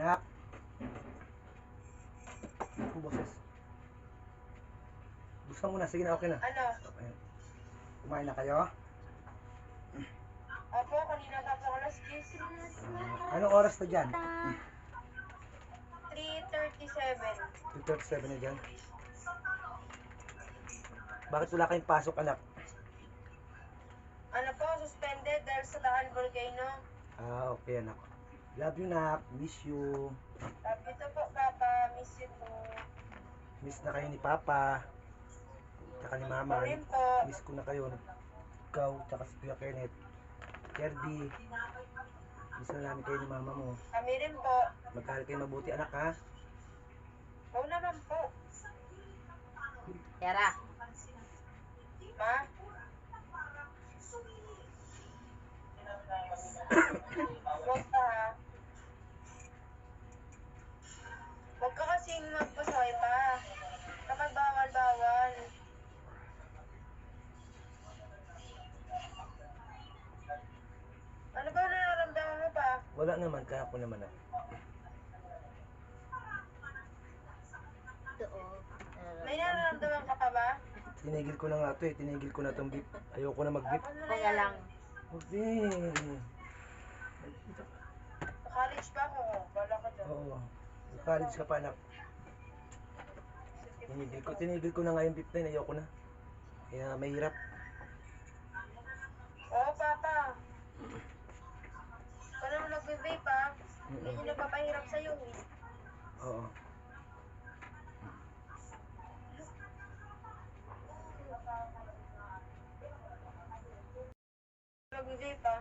Anak. Ang boses. Gusto mo na. Sige na, okay na. Ano? Ayan. Kumain na kayo? Opo, kanina pa po alas 10. Anong oras na dyan? 3:37. 2:37 na dyan. Bakit wala kayong pasok, anak? Ano po, suspended dahil sa Taal Volcano. Ah, okay, anak. Love you, nak. Miss you. Sabi ito po, Papa, miss you po. Miss na kayo ni Papa. Tsaka ni Mama. Ako rin po. Miss ko na kayo. Ikaw, tsaka si Kuya Kenneth. Kirby. Miss na namin kayo ni Mama mo. Kami rin po. Magkahal kayo mabuti, anak, ha? Oo naman po. Yara. Ma? Huwag ka ha. Huwag ka kasing magpasaway pa. Kapag bawal-bawal. Ano ba nararamdaman mo pa? Wala naman, kaya ako naman, ah. May nararamdaman ka pa ba? Tinigil ko na nga to eh. Tinigil ko na tong beep. Ayoko na mag-beep. Ano na Kaya yan? lang. Okay. College ba ako? Wala ka dyan. Oo. College ka pa, anak. Tinigil ko na nga yung beep na yun. Ayoko na. Kaya mahirap. Oo, Papa. Ikaw naman nagbe-vape ha. Hindi nyo nagpapahirap sa'yo eh. Oo. Nagbe-vape ha.